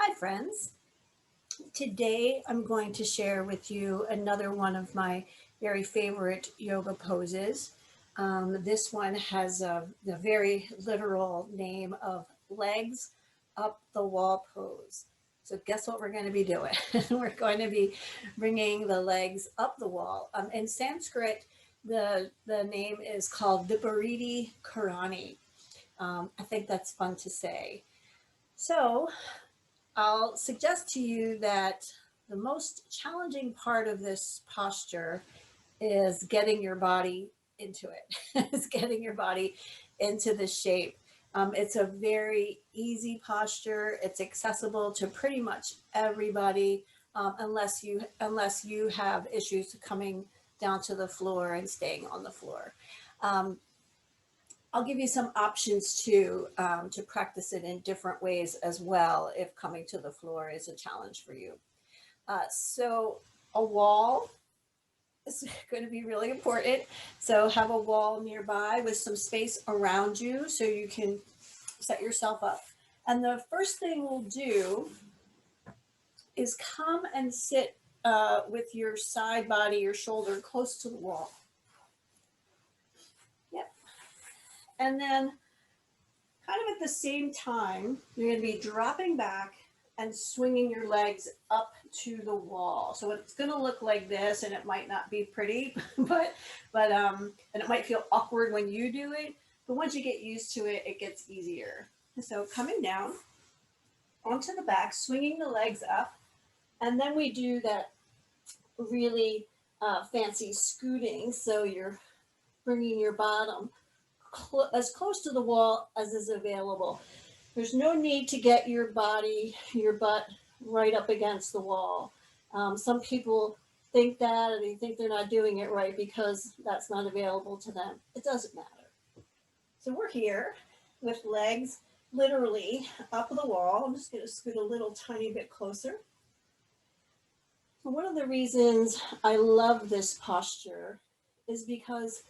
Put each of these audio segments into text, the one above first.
Hi, friends. Today I'm going to share with you another one of my very favorite yoga poses. This one has the very literal name of legs up the wall pose. So, guess what we're going to be doing? We're going to be bringing the legs up the wall. In Sanskrit, the name is called Vipariti Karani. I think that's fun to say. So, I'll suggest to you that the most challenging part of this posture is getting your body into it, is getting your body into the shape. It's a very easy posture. It's accessible to pretty much everybody, unless you have issues coming down to the floor and staying on the floor. Um, I'll give you some options to practice it in different ways as well if coming to the floor is a challenge for you. So a wall is going to be really important. So have a wall nearby with some space around you so you can set yourself up. And the first thing we'll do is come and sit with your side body, your shoulder close to the wall. Yep. And then kind of at the same time, you're going to be dropping back and swinging your legs up to the wall. So it's going to look like this, and it might not be pretty, but and it might feel awkward when you do it. But once you get used to it, it gets easier. So coming down onto the back, swinging the legs up, and then we do that really fancy scooting. So you're bringing your bottom as close to the wall as is available. There's no need to get your body, your butt right up against the wall. Some people think that, and they think they're not doing it right because that's not available to them. It doesn't matter. So we're here with legs literally up the wall. I'm just going to scoot a little tiny bit closer. One of the reasons I love this posture is because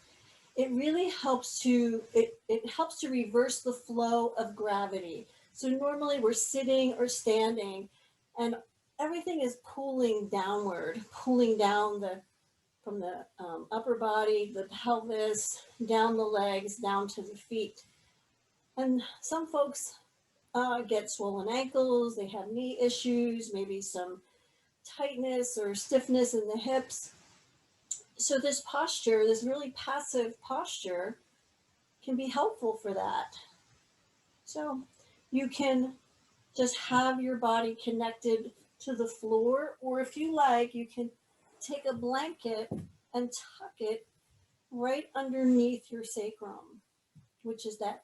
it helps to reverse the flow of gravity. So normally we're sitting or standing and everything is pulling downward, pulling down from the upper body, the pelvis, down the legs, down to the feet. And some folks get swollen ankles, they have knee issues, maybe some tightness or stiffness in the hips. So this posture, this really passive posture, can be helpful for that. So you can just have your body connected to the floor, or if you like, you can take a blanket and tuck it right underneath your sacrum, which is that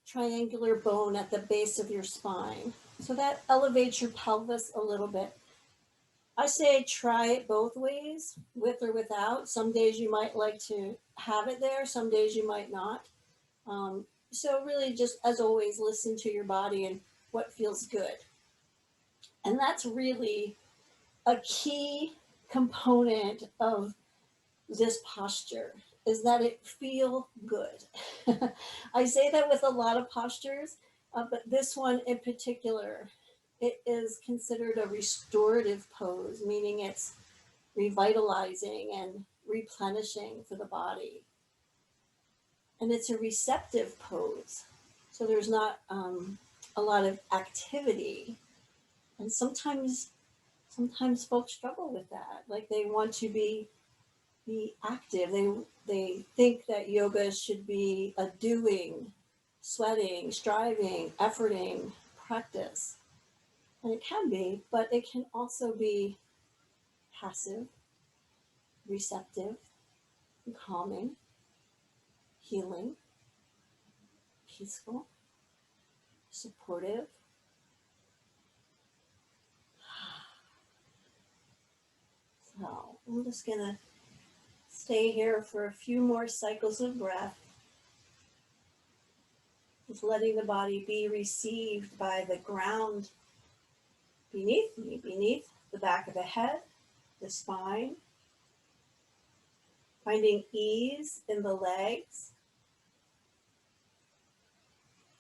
triangular bone at the base of your spine. So that elevates your pelvis a little bit. I say try it both ways, with or without. Some days you might like to have it there, some days you might not. So really just, as always, listen to your body and what feels good. And that's really a key component of this posture, is that it feel good. I say that with a lot of postures, but this one in particular, it is considered a restorative pose, meaning it's revitalizing and replenishing for the body. And it's a receptive pose. So there's not a lot of activity. And sometimes folks struggle with that. Like they want to be active. They think that yoga should be a doing, sweating, striving, efforting practice. And it can be, but it can also be passive, receptive, calming, healing, peaceful, supportive. So I'm just going to stay here for a few more cycles of breath, just letting the body be received by the ground beneath me, beneath the back of the head, the spine, finding ease in the legs.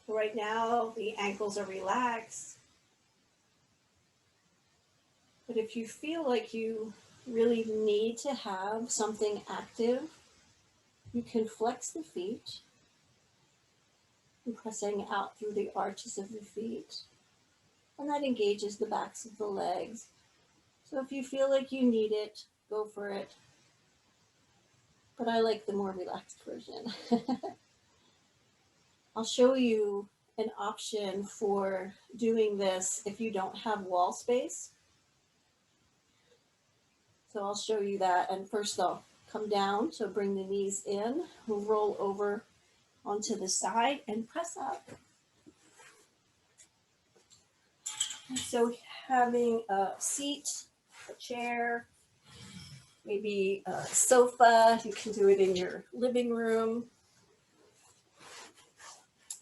So right now, the ankles are relaxed. But if you feel like you really need to have something active, you can flex the feet, and pressing out through the arches of the feet. And that engages the backs of the legs. So if you feel like you need it, go for it. But I like the more relaxed version. I'll show you an option for doing this if you don't have wall space. So I'll show you that. And first I'll come down. So bring the knees in, roll over onto the side and press up. So having a seat, a chair, maybe a sofa, you can do it in your living room.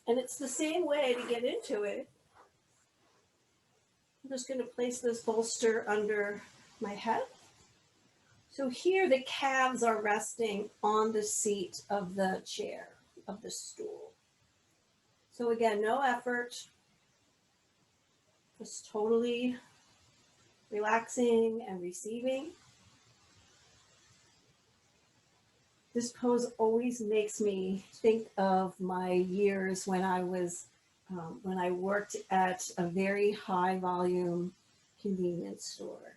And it's the same way to get into it. I'm just going to place this bolster under my head. So here the calves are resting on the seat of the chair, of the stool. So again, no effort, just totally relaxing and receiving. This pose always makes me think of my years when I worked at a very high volume convenience store.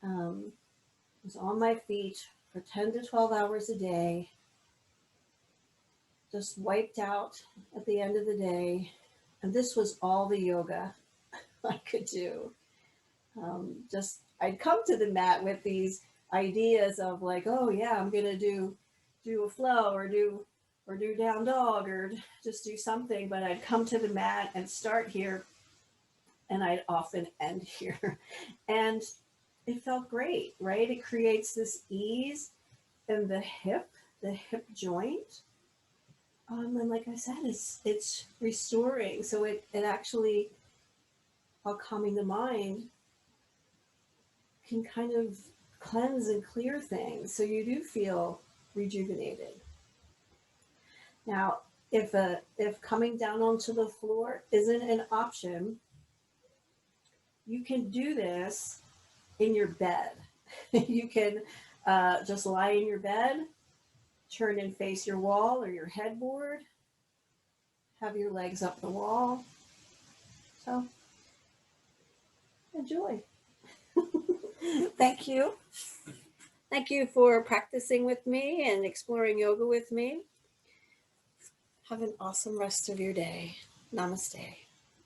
I was on my feet for 10 to 12 hours a day, just wiped out at the end of the day. And this was all the yoga I could do. I'd come to the mat with these ideas of like, oh yeah, I'm gonna do a flow or do down dog or just do something, but I'd come to the mat and start here and I'd often end here. And it felt great, right? It creates this ease in the hip joint. And like I said, it's restoring. So it actually, while calming the mind, can kind of cleanse and clear things. So you do feel rejuvenated. Now, if coming down onto the floor isn't an option, you can do this in your bed. You can just lie in your bed, turn and face your wall or your headboard, have your legs up the wall. So enjoy. Thank you. Thank you for practicing with me and exploring yoga with me. Have an awesome rest of your day. Namaste.